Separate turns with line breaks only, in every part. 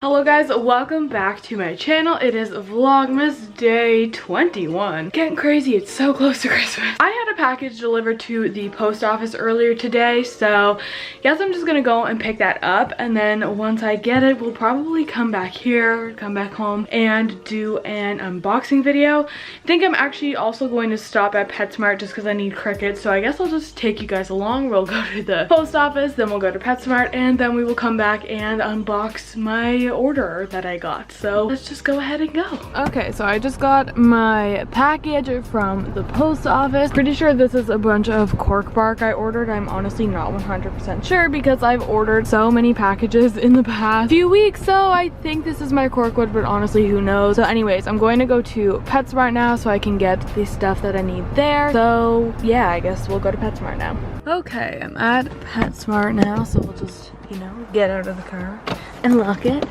Hello guys, welcome back to my channel. It is Vlogmas day 21. Getting crazy, it's so close to Christmas. I had a package delivered to the post office earlier today, so yes, I'm just gonna go and pick that up, and then once I get it, we'll probably come back here, come back home, and do an unboxing video. I think I'm actually also going to stop at Petsmart just because I need crickets, so I guess I'll just take you guys along. We'll go to the post office, then we'll go to Petsmart, and then we will come back and unbox my order that I got. So let's just go ahead and go. Okay, so I just got my package from the post office. Pretty sure this is a bunch of cork bark I ordered. I'm honestly not 100% sure because I've ordered so many packages in the past few weeks, so I think this is my corkwood, but honestly who knows. So anyways, I'm going to go to Petsmart now so I can get the stuff that I need there. So yeah, I guess we'll go to Petsmart now. Okay, I'm at Petsmart now, so we'll just, you know, get out of the car and lock it,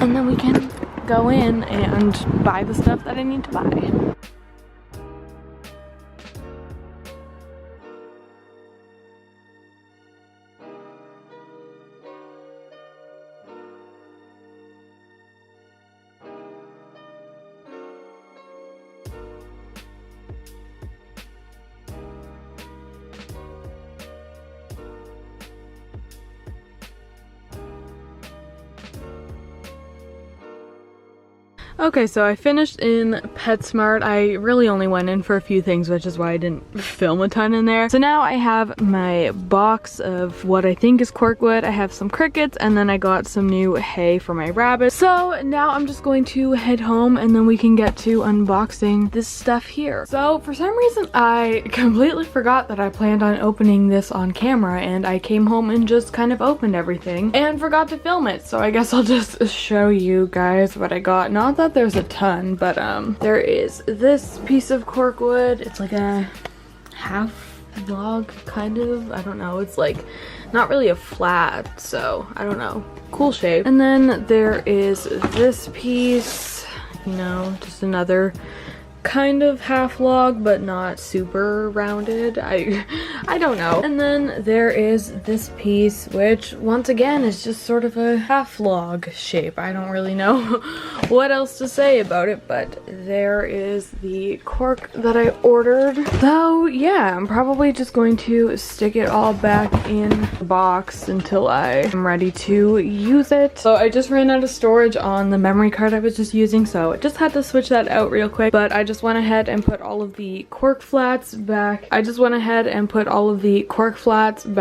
and then we can go in and buy the stuff that I need to buy. Okay, so I finished in Petsmart. I really only went in for a few things, which is why I didn't film a ton in there. So now I have my box of what I think is corkwood. I have some crickets, and then I got some new hay for my rabbits. So now I'm just going to head home, and then we can get to unboxing this stuff here. So for some reason, I completely forgot that I planned on opening this on camera, and I came home and just kind of opened everything and forgot to film it. So I guess I'll just show you guys what I got. Not that there's a ton, but there is this piece of corkwood. It's like a half log kind of, I don't know, it's like not really a flat, so I don't know, cool shape. And then there is this piece, you know, just another kind of half log, but not super rounded. I don't know. And then there is this piece, which once again is just sort of a half log shape. I don't really know what else to say about it, but there is the cork that I ordered. So yeah, I'm probably just going to stick it all back in the box until I am ready to use it. So I just ran out of storage on the memory card I was just using, so I just had to switch that out real quick, but I just went ahead and put all of the cork flats back.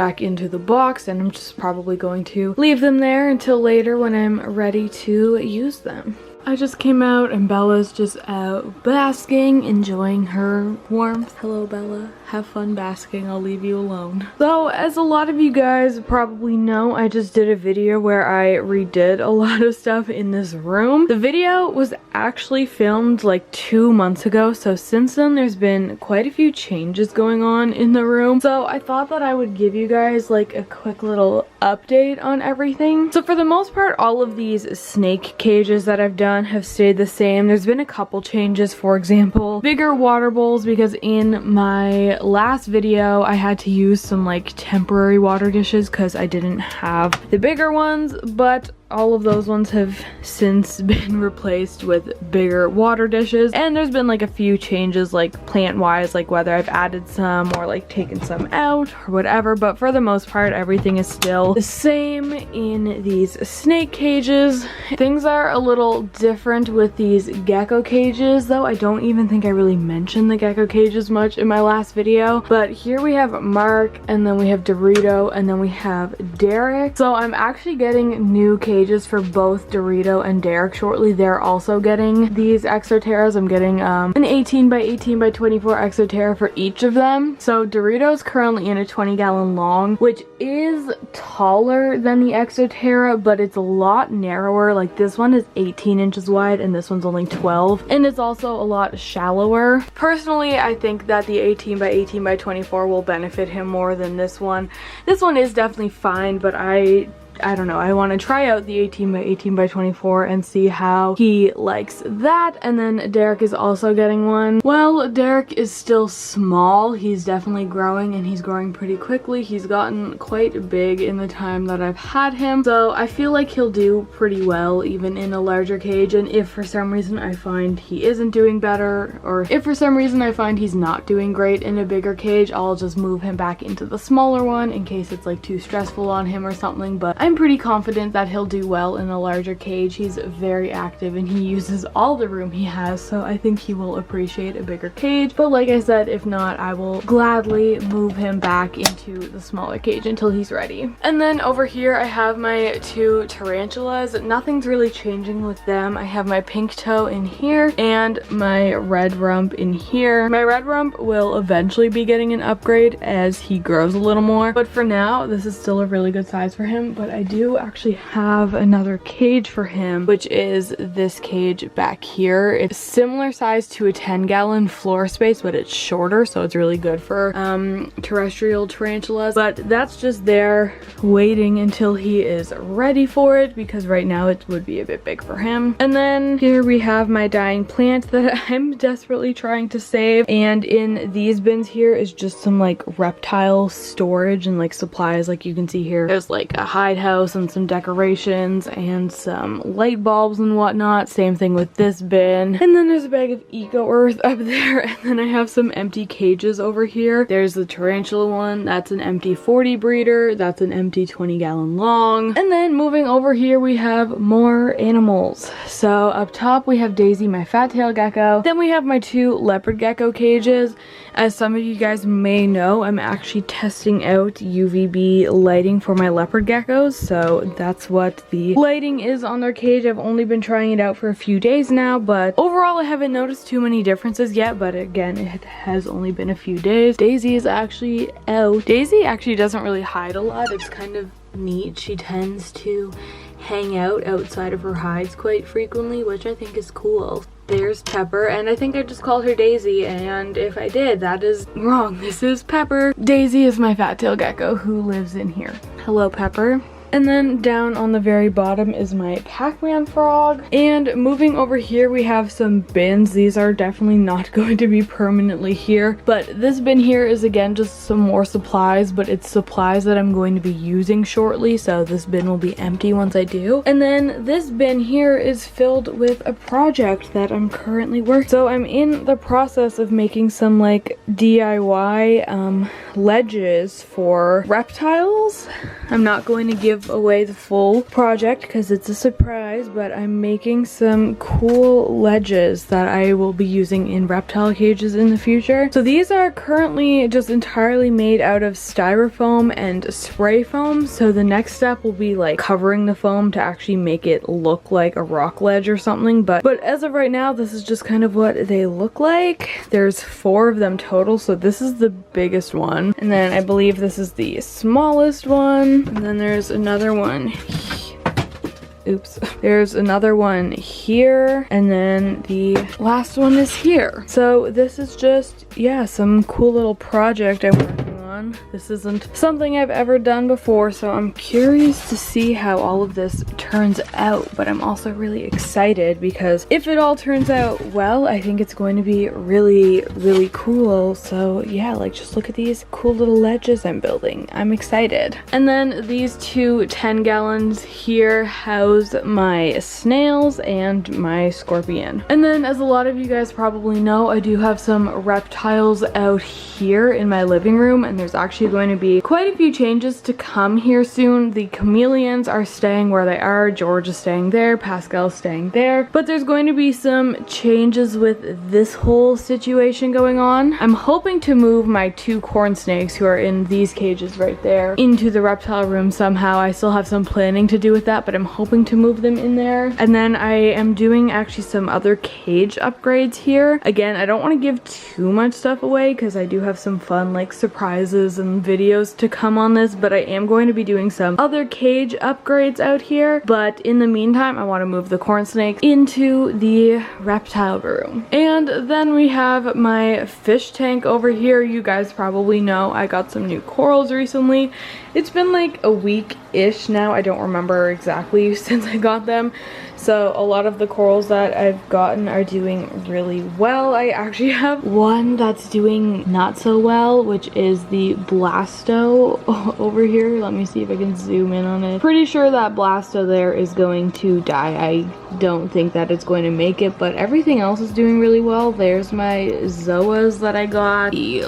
Back into the box, and I'm just probably going to leave them there until later when I'm ready to use them. I just came out and Bella's just out basking, enjoying her warmth. Hello Bella, have fun basking, I'll leave you alone. So as a lot of you guys probably know, I just did a video where I redid a lot of stuff in this room. The video was actually filmed like 2 months ago, so since then there's been quite a few changes going on in the room. So I thought that I would give you guys like a quick little update on everything. So for the most part, all of these snake cages that I've done have stayed the same. There's been a couple changes, for example, bigger water bowls, because in my last video I had to use some like temporary water dishes because I didn't have the bigger ones, but all of those ones have since been replaced with bigger water dishes. And there's been like a few changes, like plant wise, like whether I've added some or like taken some out or whatever, but for the most part everything is still the same in these snake cages. Things are a little different with these gecko cages, though I don't even think I really mentioned the gecko cages much in my last video. But here we have Mark, and then we have Dorito, and then we have Derek. So I'm actually getting new cages for both Dorito and Derek shortly. They're also getting these Exoterras. I'm getting an 18 by 18 by 24 Exoterra for each of them. So Dorito's currently in a 20-gallon long, which is taller than the Exoterra, but it's a lot narrower. Like this one is 18 inches wide and this one's only 12, and it's also a lot shallower. Personally, I think that the 18 by 18 by 24 will benefit him more than this one. This one is definitely fine, but I I don't know, I want to try out the 18 by 18 by 24 and see how he likes that. And then Derek is also getting one. Well, Derek is still small. He's definitely growing, and he's growing pretty quickly. He's gotten quite big in the time that I've had him, so I feel like he'll do pretty well even in a larger cage. And if for some reason I find he isn't doing better, or if for some reason I find he's not doing great in a bigger cage, I'll just move him back into the smaller one in case it's like too stressful on him or something. But I'm pretty confident that he'll do well in a larger cage. He's very active and he uses all the room he has, so I think he will appreciate a bigger cage. But like I said, if not, I will gladly move him back into the smaller cage until he's ready. And then over here I have my 2 tarantulas. Nothing's really changing with them. I have my pink toe in here and my red rump in here. My red rump will eventually be getting an upgrade as he grows a little more, but for now this is still a really good size for him. But I do actually have another cage for him, which is this cage back here. It's similar size to a 10-gallon floor space, but it's shorter, so it's really good for terrestrial tarantulas. But that's just there waiting until he is ready for it, because right now it would be a bit big for him. And then here we have my dying plant that I'm desperately trying to save, and in these bins here is just some like reptile storage and like supplies. Like you can see here, there's like a hide house and some decorations and some light bulbs and whatnot. Same thing with this bin. And then there's a bag of eco earth up there, and then I have some empty cages over here. There's the tarantula one, that's an empty 40 breeder, that's an empty 20-gallon long. And then moving over here we have more animals. So up top we have Daisy, my fat tail gecko. Then we have my 2 leopard gecko cages. As some of you guys may know, I'm actually testing out UVB lighting for my leopard geckos, so that's what the lighting is on their cage. I've only been trying it out for a few days now, but overall I haven't noticed too many differences yet, but again, it has only been a few days. Daisy is actually out. Daisy actually doesn't really hide a lot. It's kind of neat. She tends to hang out outside of her hides quite frequently, which I think is cool. There's Pepper, and I think I just called her Daisy, and if I did, that is wrong. This is Pepper. Daisy is my fat tail gecko who lives in here. Hello, Pepper. And then down on the very bottom is my Pac-Man frog. And moving over here we have some bins. These are definitely not going to be permanently here, but this bin here is again just some more supplies, but it's supplies that I'm going to be using shortly, so this bin will be empty once I do. And then this bin here is filled with a project that I'm currently working. So I'm in the process of making some like DIY ledges for reptiles. I'm not going to give away the full project because it's a surprise, but I'm making some cool ledges that I will be using in reptile cages in the future. So these are currently just entirely made out of styrofoam and spray foam, so the next step will be like covering the foam to actually make it look like a rock ledge or something, but as of right now this is just kind of what they look like. There's 4 of them total, so this is the biggest one, and then I believe this is the smallest one, and then there's another one. Oops. There's another one here, and then the last one is here. So this is just, yeah, some cool little project I'm working on. This isn't something I've ever done before, so I'm curious to see how all of this turns out, but I'm also really excited because if it all turns out well, I think it's going to be really, really cool. So yeah, like just look at these cool little ledges I'm building. I'm excited. And then these 2 10 gallons here house my snails and my scorpion. And then, as a lot of you guys probably know, I do have some reptiles out here in my living room, and there's actually going to be quite a few changes to come here soon. The chameleons are staying where they are, George is staying there, Pascal's staying there, but there's going to be some changes with this whole situation going on. I'm hoping to move my 2 corn snakes, who are in these cages right there, into the reptile room somehow. I still have some planning to do with that, but I'm hoping to move them in there. And then I am doing actually some other cage upgrades here. Again, I don't want to give too much stuff away because I do have some fun like surprise surprises and videos to come on this, but I am going to be doing some other cage upgrades out here. But in the meantime, I want to move the corn snakes into the reptile room. And then we have my fish tank over here. You guys probably know I got some new corals recently. It's been like a week-ish now. I don't remember exactly since I got them. So a lot of the corals that I've gotten are doing really well. I actually have one that's doing not so well, which is the Blasto over here. Let me see if I can zoom in on it. Pretty sure that Blasto there is going to die. I don't think that it's going to make it, but everything else is doing really well. There's my Zoas that I got. The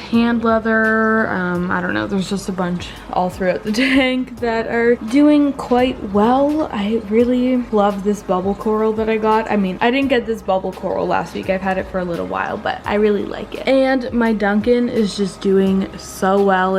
hand leather, I don't know, there's just a bunch all throughout the tank that are doing quite well. I really love this bubble coral that I got. I mean, I didn't get this bubble coral last week. I've had it for a little while, but I really like it. And my Duncan is just doing so well.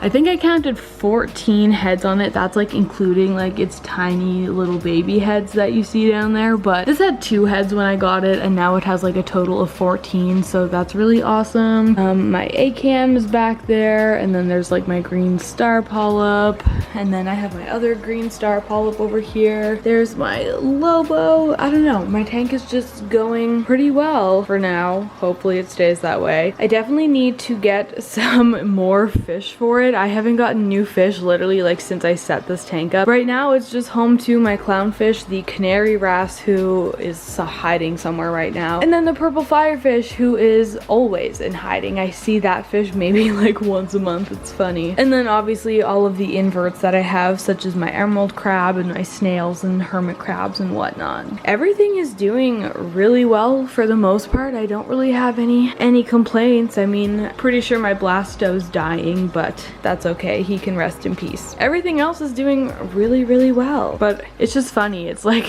I think I counted 14 heads on it. That's like including like its tiny little baby heads that you see down there. But this had 2 heads when I got it, and now it has like a total of 14. So that's really awesome. My A-cam is back there, and then there's like my green star polyp, and then I have my other green star polyp over here. There's my Lobo. I don't know. My tank is just going pretty well for now. Hopefully it stays that way. I definitely need to get some more fish for it. I haven't gotten new fish literally like since I set this tank up. Right now it's just home to my clownfish, the canary wrasse, who is hiding somewhere right now, and then the purple firefish, who is always in hiding. I see that fish maybe like once a month. It's funny. And then obviously all of the inverts that I have, such as my emerald crab and my snails and hermit crabs and whatnot. Everything is doing really well for the most part. I don't really have any complaints. I mean, pretty sure my Blasto's dying, but that's okay. He can rest in peace. Everything else is doing really, really well. But it's just funny. It's like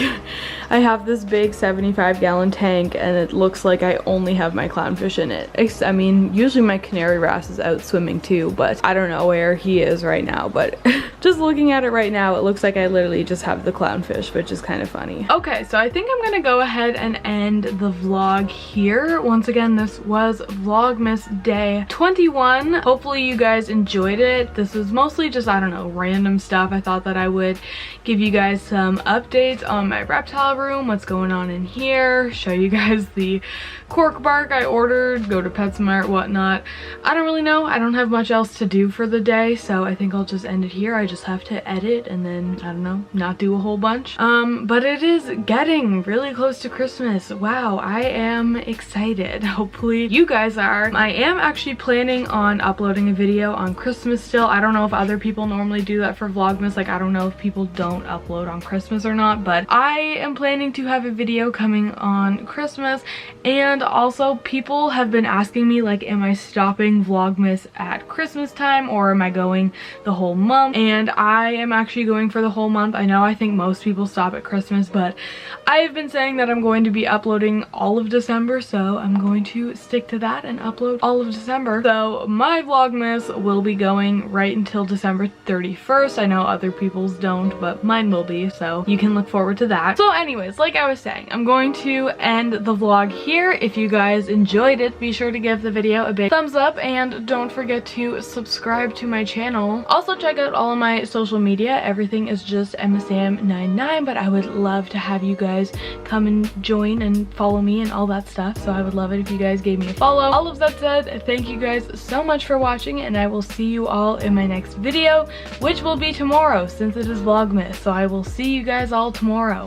I have this big 75-gallon tank, and it looks like I only have my clownfish in it. I mean, usually my canary wrasse is out swimming too, but I don't know where he is right now. But just looking at it right now, it looks like I literally just have the clownfish, which is kind of funny. Okay, so I think I'm gonna go ahead and end the vlog here. Once again, this was Vlogmas day 21. Hopefully you guys enjoyed it. This was mostly just, I don't know, random stuff. I thought that I would give you guys some updates on my reptile room, what's going on in here, show you guys the cork bark I ordered, go to Petsmart, whatnot. I don't really know. I don't have much else to do for the day, so I think I'll just end it here. I just have to edit and then, I don't know, not do a whole bunch. But it is getting really close to Christmas. Wow, I am excited. Hopefully you guys are. I am actually planning on uploading a video on Christmas still. I don't know if other people normally do that for Vlogmas. Like, I don't know if people don't upload on Christmas or not, but I am planning to have a video coming on Christmas. And also, people have been asking me, like, am I stopping Vlogmas at Christmas time, or am I going the whole month? And I am actually going for the whole month. I know I think most people stop at Christmas, but I have been saying that I'm going to be uploading all of December, so I'm going to stick to that and upload all of December. So my Vlogmas will be going right until December 31st. I know other people's don't, but mine will be, so you can look forward to that. So anyways, like I was saying, I'm going to end the vlog here. If you guys enjoyed it, be sure to give the video a big thumbs up, and don't forget to subscribe to my channel. Also check out all of my social media. Everything is just EmmaSam99, but I would love to have you guys come and join and follow me and all that stuff, so I would love it if you guys gave me a follow. All of that said, thank you guys so much for watching, and I will see you all in my next video, which will be tomorrow since it is Vlogmas. So I will see you guys all tomorrow.